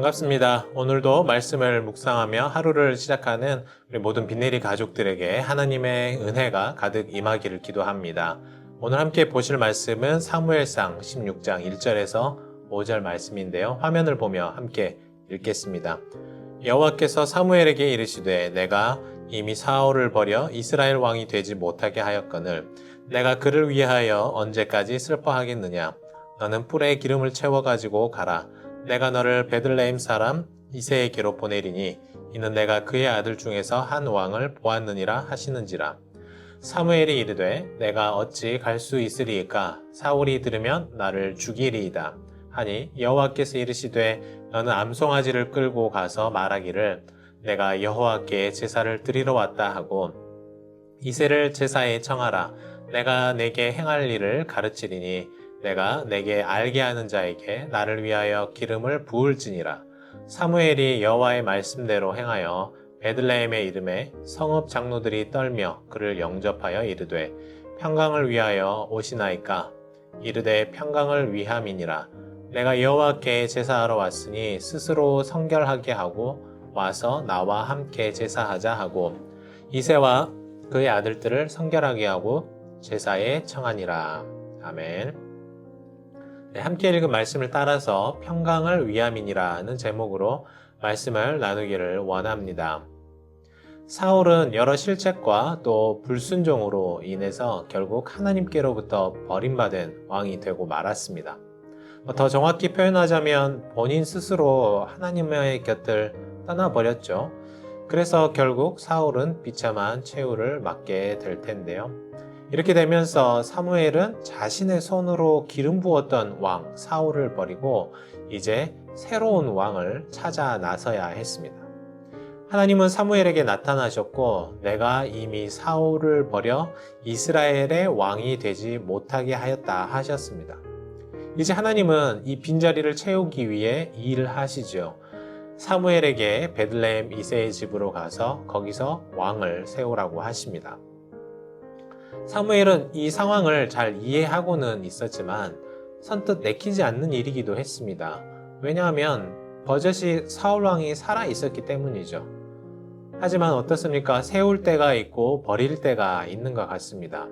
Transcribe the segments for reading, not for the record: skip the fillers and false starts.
반갑습니다. 오늘도 말씀을 묵상하며 하루를 시작하는 우리 모든 빈내리 가족들에게 하나님의 은혜가 가득 임하기를 기도합니다. 오늘 함께 보실 말씀은 사무엘상 16장 1절에서 5절 말씀인데요. 화면을 보며 함께 읽겠습니다. 여호와께서 사무엘에게 이르시되 내가 이미 사울을 버려 이스라엘 왕이 되지 못하게 하였거늘 내가 그를 위하여 언제까지 슬퍼하겠느냐. 너는 뿔에 기름을 채워가지고 가라. 내가 너를 베들레헴 사람 이새에게로 보내리니 이는 내가 그의 아들 중에서 한 왕을 보았느니라 하시는지라. 사무엘이 이르되 내가 어찌 갈 수 있으리이까. 사울이 들으면 나를 죽이리이다 하니 여호와께서 이르시되 너는 암송아지를 끌고 가서 말하기를 내가 여호와께 제사를 드리러 왔다 하고 이새를 제사에 청하라. 내가 내게 행할 일을 가르치리니 내가 내게 알게 하는 자에게 나를 위하여 기름을 부을지니라. 사무엘이 여호와의 말씀대로 행하여 베들레헴의 이름에 성읍 장로들이 떨며 그를 영접하여 이르되 평강을 위하여 오시나이까. 이르되 평강을 위함이니라. 내가 여호와께 제사하러 왔으니 스스로 성결하게 하고 와서 나와 함께 제사하자 하고 이새와 그의 아들들을 성결하게 하고 제사에 청하니라. 아멘. 네, 함께 읽은 말씀을 따라서 평강을 위함이니라는 제목으로 말씀을 나누기를 원합니다. 사울은 여러 실책과 또 불순종으로 인해서 결국 하나님께로부터 버림받은 왕이 되고 말았습니다. 더 정확히 표현하자면 본인 스스로 하나님의 곁을 떠나버렸죠. 그래서 결국 사울은 비참한 최후를 맞게 될 텐데요. 이렇게 되면서 사무엘은 자신의 손으로 기름 부었던 왕 사울을 버리고 이제 새로운 왕을 찾아 나서야 했습니다. 하나님은 사무엘에게 나타나셨고 내가 이미 사울을 버려 이스라엘의 왕이 되지 못하게 하였다 하셨습니다. 이제 하나님은 이 빈자리를 채우기 위해 일하시죠. 사무엘에게 베들레헴 이새의 집으로 가서 거기서 왕을 세우라고 하십니다. 사무엘은 이 상황을 잘 이해하고는 있었지만 선뜻 내키지 않는 일이기도 했습니다. 왜냐하면 버젓이 사울왕이 살아 있었기 때문이죠. 하지만 어떻습니까? 세울 때가 있고 버릴 때가 있는 것 같습니다.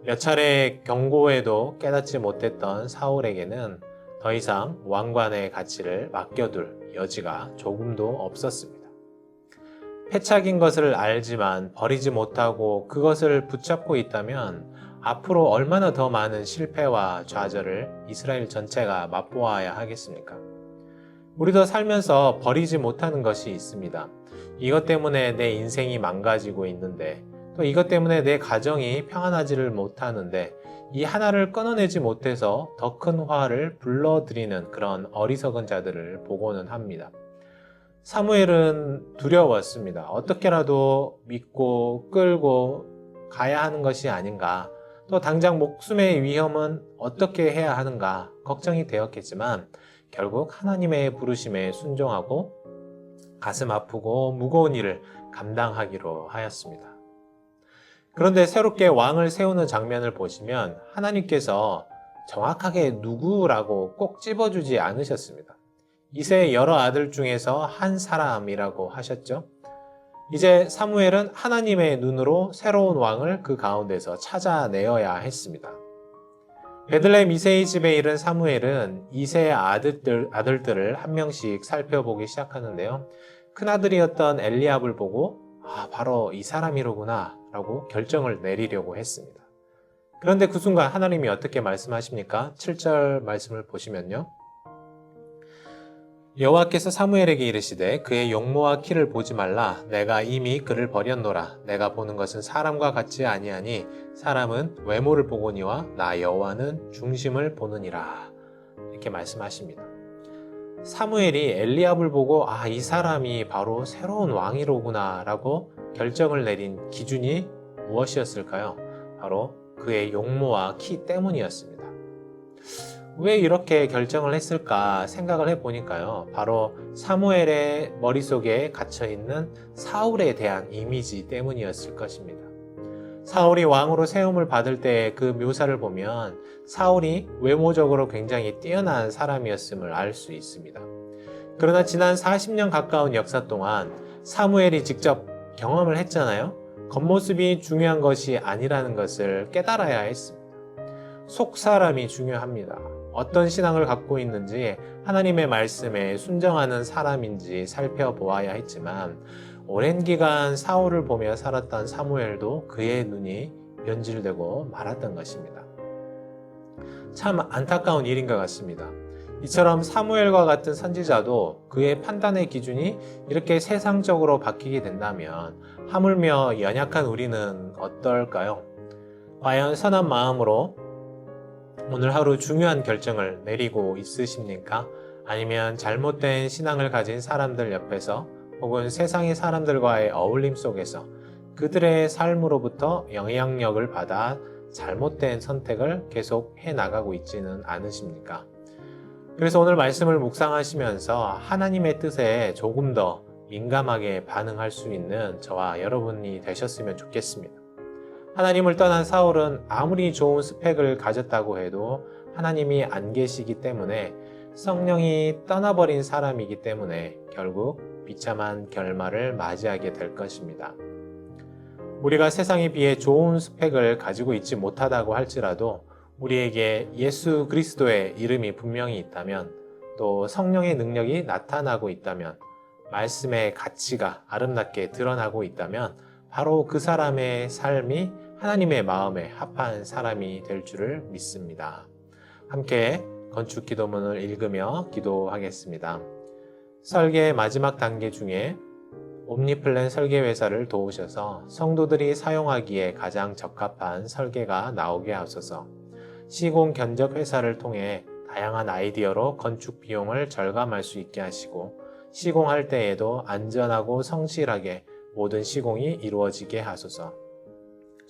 몇 차례 경고에도 깨닫지 못했던 사울에게는 더 이상 왕관의 가치를 맡겨둘 여지가 조금도 없었습니다. 패착인 것을 알지만 버리지 못하고 그것을 붙잡고 있다면 앞으로 얼마나 더 많은 실패와 좌절을 이스라엘 전체가 맛보아야 하겠습니까? 우리도 살면서 버리지 못하는 것이 있습니다. 이것 때문에 내 인생이 망가지고 있는데 또 이것 때문에 내 가정이 평안하지를 못하는데 이 하나를 끊어내지 못해서 더 큰 화를 불러들이는 그런 어리석은 자들을 보고는 합니다. 사무엘은 두려웠습니다. 어떻게라도 믿고 끌고 가야 하는 것이 아닌가. 또 당장 목숨의 위험은 어떻게 해야 하는가 걱정이 되었겠지만 결국 하나님의 부르심에 순종하고 가슴 아프고 무거운 일을 감당하기로 하였습니다. 그런데 새롭게 왕을 세우는 장면을 보시면 하나님께서 정확하게 누구라고 꼭 집어주지 않으셨습니다. 이새의 여러 아들 중에서 한 사람이라고 하셨죠. 이제 사무엘은 하나님의 눈으로 새로운 왕을 그 가운데서 찾아내어야 했습니다. 베들레헴 이새의 집에 이른 사무엘은 이새의 아들들을 한 명씩 살펴보기 시작하는데요. 큰아들이었던 엘리압을 보고 바로 이 사람이로구나 라고 결정을 내리려고 했습니다. 그런데 그 순간 하나님이 어떻게 말씀하십니까? 7절 말씀을 보시면요. 여호와께서 사무엘에게 이르시되 그의 용모와 키를 보지 말라. 내가 이미 그를 버렸노라. 내가 보는 것은 사람과 같지 아니하니 사람은 외모를 보거니와 나 여호와는 중심을 보느니라. 이렇게 말씀하십니다. 사무엘이 엘리압을 보고 이 사람이 바로 새로운 왕이로구나 라고 결정을 내린 기준이 무엇이었을까요? 바로 그의 용모와 키 때문이었습니다. 왜 이렇게 결정을 했을까 생각을 해보니까요. 바로 사무엘의 머릿속에 갇혀있는 사울에 대한 이미지 때문이었을 것입니다. 사울이 왕으로 세움을 받을 때 그 묘사를 보면 사울이 외모적으로 굉장히 뛰어난 사람이었음을 알 수 있습니다. 그러나 지난 40년 가까운 역사 동안 사무엘이 직접 경험을 했잖아요. 겉모습이 중요한 것이 아니라는 것을 깨달아야 했습니다. 속 사람이 중요합니다. 어떤 신앙을 갖고 있는지, 하나님의 말씀에 순정하는 사람인지 살펴보아야 했지만, 오랜 기간 사울을 보며 살았던 사무엘도 그의 눈이 변질되고 말았던 것입니다. 참 안타까운 일인 것 같습니다. 이처럼 사무엘과 같은 선지자도 그의 판단의 기준이 이렇게 세상적으로 바뀌게 된다면 하물며 연약한 우리는 어떨까요? 과연 선한 마음으로 오늘 하루 중요한 결정을 내리고 있으십니까? 아니면 잘못된 신앙을 가진 사람들 옆에서 혹은 세상의 사람들과의 어울림 속에서 그들의 삶으로부터 영향력을 받아 잘못된 선택을 계속 해나가고 있지는 않으십니까? 그래서 오늘 말씀을 묵상하시면서 하나님의 뜻에 조금 더 민감하게 반응할 수 있는 저와 여러분이 되셨으면 좋겠습니다. 하나님을 떠난 사울은 아무리 좋은 스펙을 가졌다고 해도 하나님이 안 계시기 때문에 성령이 떠나버린 사람이기 때문에 결국 비참한 결말을 맞이하게 될 것입니다. 우리가 세상에 비해 좋은 스펙을 가지고 있지 못하다고 할지라도 우리에게 예수 그리스도의 이름이 분명히 있다면, 또 성령의 능력이 나타나고 있다면, 말씀의 가치가 아름답게 드러나고 있다면 바로 그 사람의 삶이 하나님의 마음에 합한 사람이 될 줄을 믿습니다. 함께 건축 기도문을 읽으며 기도하겠습니다. 설계 마지막 단계 중에 옴니플랜 설계회사를 도우셔서 성도들이 사용하기에 가장 적합한 설계가 나오게 하소서. 시공 견적 회사를 통해 다양한 아이디어로 건축 비용을 절감할 수 있게 하시고, 시공할 때에도 안전하고 성실하게 모든 시공이 이루어지게 하소서.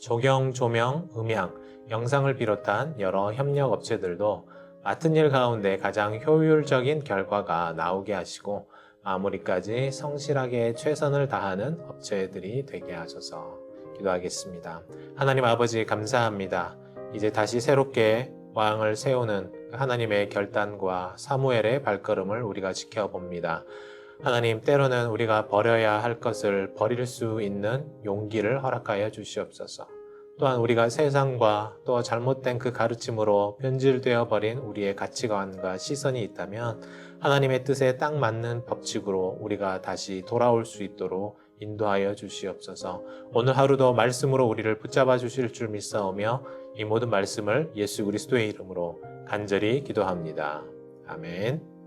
조경, 조명, 음향, 영상을 비롯한 여러 협력 업체들도 맡은 일 가운데 가장 효율적인 결과가 나오게 하시고, 마무리까지 성실하게 최선을 다하는 업체들이 되게 하소서. 기도하겠습니다. 하나님 아버지 감사합니다. 이제 다시 새롭게 왕을 세우는 하나님의 결단과 사무엘의 발걸음을 우리가 지켜봅니다. 하나님, 때로는 우리가 버려야 할 것을 버릴 수 있는 용기를 허락하여 주시옵소서. 또한 우리가 세상과 또 잘못된 그 가르침으로 변질되어 버린 우리의 가치관과 시선이 있다면 하나님의 뜻에 딱 맞는 법칙으로 우리가 다시 돌아올 수 있도록 인도하여 주시옵소서. 오늘 하루도 말씀으로 우리를 붙잡아 주실 줄 믿사오며 이 모든 말씀을 예수 그리스도의 이름으로 간절히 기도합니다. 아멘.